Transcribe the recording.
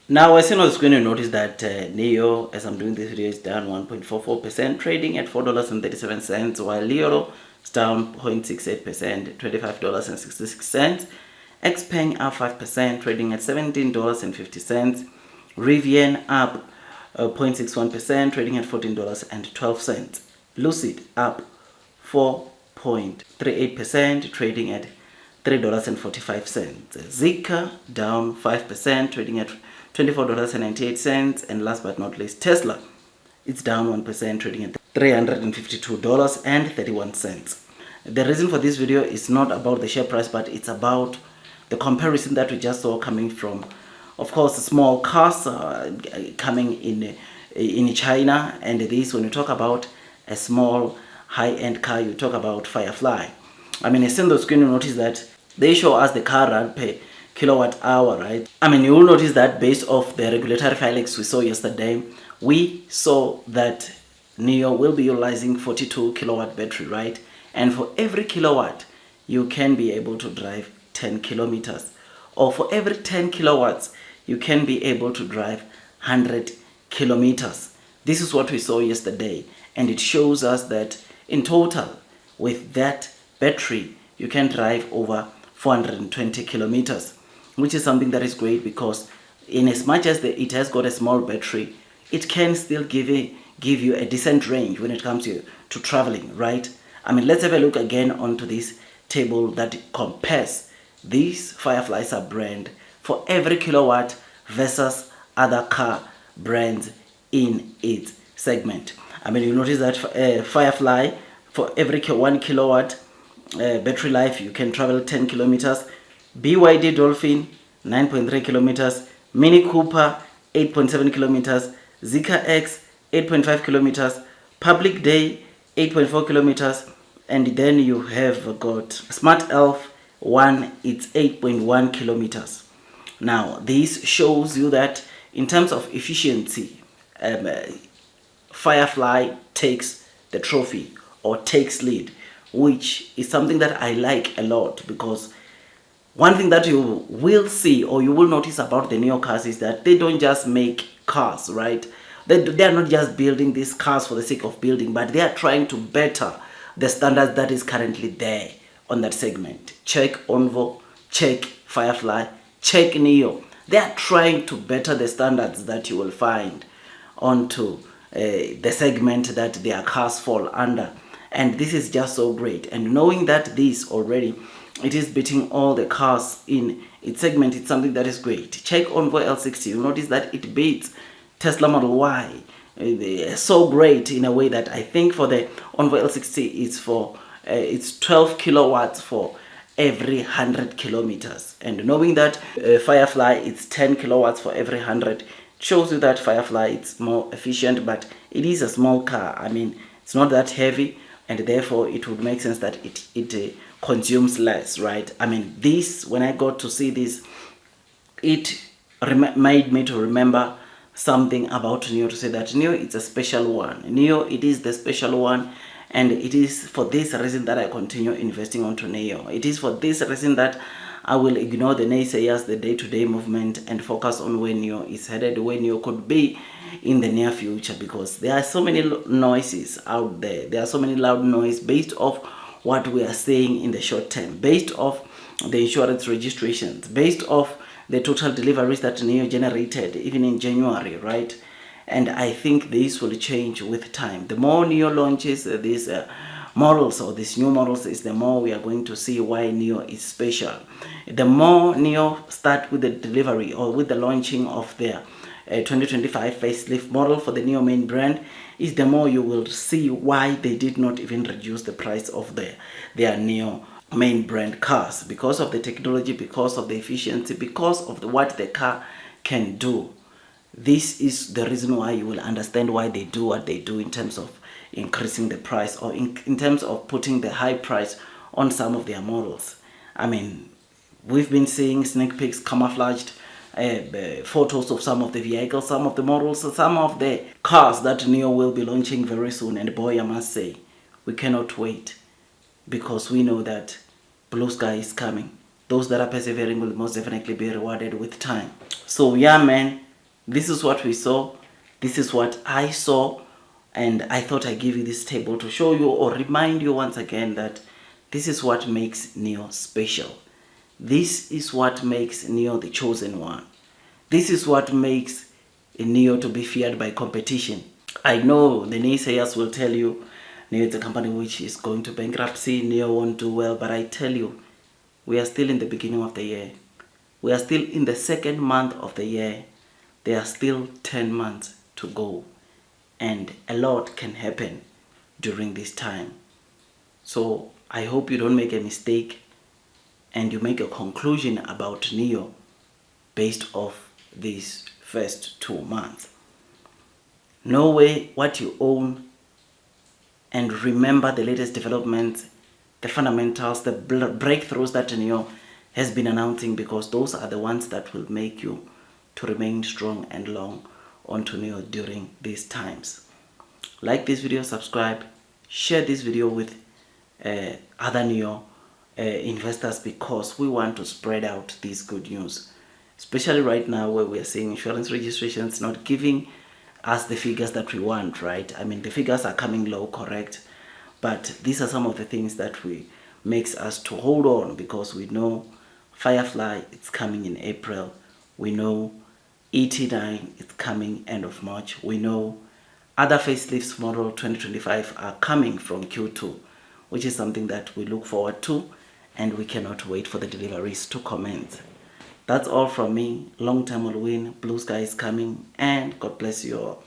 Now, as soon as you're going to notice that NEO, as I'm doing this video, is down 1.44%, trading at $4.37, while Euro is down 0.68%, $25.66. Xpeng up 5%, trading at $17.50. Rivian up 0.61%, trading at $14.12. Lucid up 4.38%, trading at $3.45. Zika down 5%, trading at $24.98. And last but not least, Tesla, it's down 1%, trading at $352.31. The reason for this video is not about the share price, but it's about the comparison that we just saw coming from, of course, small cars coming in China. And this, when you talk about a small high-end car, you talk about Firefly. I mean, as soon as the screen, you notice that they show us the car run per kilowatt hour, right? I mean, you will notice that based off the regulatory filings we saw yesterday, we saw that NEO will be utilizing 42 kilowatt battery, right? And for every kilowatt, you can be able to drive 10 kilometers. Or for every 10 kilowatts, you can be able to drive 100 kilometers. This is what we saw yesterday. And it shows us that in total, with that battery, you can drive over 420 kilometers, which is something that is great, because in as much as it has got a small battery, it can still give you a decent range when it comes to traveling, right? I mean, let's have a look again onto this table that compares this Firefly sub brand for every kilowatt versus other car brands in its segment. I mean, you notice that Firefly, for every 1 kilowatt battery life, you can travel 10 kilometers. BYD Dolphin 9.3 kilometers, Mini Cooper 8.7 kilometers, Zika X 8.5 kilometers, Public Day 8.4 kilometers, and then you have got Smart Elf 1, it's 8.1 kilometers. Now, this shows you that in terms of efficiency, Firefly takes the trophy or takes lead, which is something that I like a lot, because one thing that you will see or you will notice about the NEO cars is that they don't just make cars, right? They are not just building these cars for the sake of building, but they are trying to better the standards that is currently there on that segment. Check Onvo, check Firefly, check NEO. They are trying to better the standards that you will find onto the segment that their cars fall under. And this is just so great. And knowing that this already, it is beating all the cars in its segment, it's something that is great. Check Onvo L60, you notice that it beats Tesla Model Y. So great in a way that I think for the Onvo L60 it's 12 kilowatts for every 100 kilometers. And knowing that Firefly, it's 10 kilowatts for every 100, shows you that Firefly, it's more efficient, but it is a small car. I mean, it's not that heavy, and therefore it would make sense that it consumes less, right? I mean, this, when I got to see this, it made me to remember something about NEO, to say that NEO, it's a special one. NEO, it is the special one, and it is for this reason that I continue investing onto NEO. It is for this reason that I will ignore the naysayers, the day-to-day movement, and focus on where NEO is headed, where NEO could be in the near future, because there are so many noises out there. There are so many loud noise based off what we are saying in the short term, based off the insurance registrations, based off the total deliveries that NEO generated even in January, right? And I think this will change with time. The more NEO launches these models, or these new models, is the more we are going to see why NEO is special. The more NEO start with the delivery or with the launching of their 2025 facelift model for the NEO main brand, is the more you will see why they did not even reduce the price of their NEO main brand cars, because of the technology, because of the efficiency, because of what the car can do. This is the reason why you will understand why they do what they do in terms of increasing the price, or in terms of putting the high price on some of their models. I mean, we've been seeing sneak peeks, camouflaged photos of some of the vehicles, some of the models, some of the cars that NEO will be launching very soon. And boy, I must say, we cannot wait, because we know that blue sky is coming. Those that are persevering will most definitely be rewarded with time. So yeah, man, This is what we saw. This is what I saw. And I thought I'd give you this table to show you or remind you once again that this is what makes Neo special. This is what makes Neo the chosen one. This is what makes Neo to be feared by competition. I know the naysayers will tell you Neo is a company which is going to bankruptcy, Neo won't do well, but I tell you, we are still in the beginning of the year. We are still in the second month of the year. There are still 10 months to go. And a lot can happen during this time. So I hope you don't make a mistake and you make a conclusion about Neo based off these first 2 months. Know what you own and remember the latest developments, the fundamentals, the breakthroughs that Neo has been announcing, because those are the ones that will make you to remain strong and long onto Neo during these times. Like this video, subscribe, share this video with other Neo investors, because we want to spread out this good news, especially right now where we are seeing insurance registrations not giving us the figures that we want, right? I mean, the figures are coming low, correct, but these are some of the things that makes us to hold on, because we know Firefly, it's coming in April. We know ET9 is coming end of March. We know other facelifts model 2025 are coming from Q2, which is something that we look forward to, and we cannot wait for the deliveries to commence. That's all from me. Long time will win. Blue sky is coming, and God bless you all.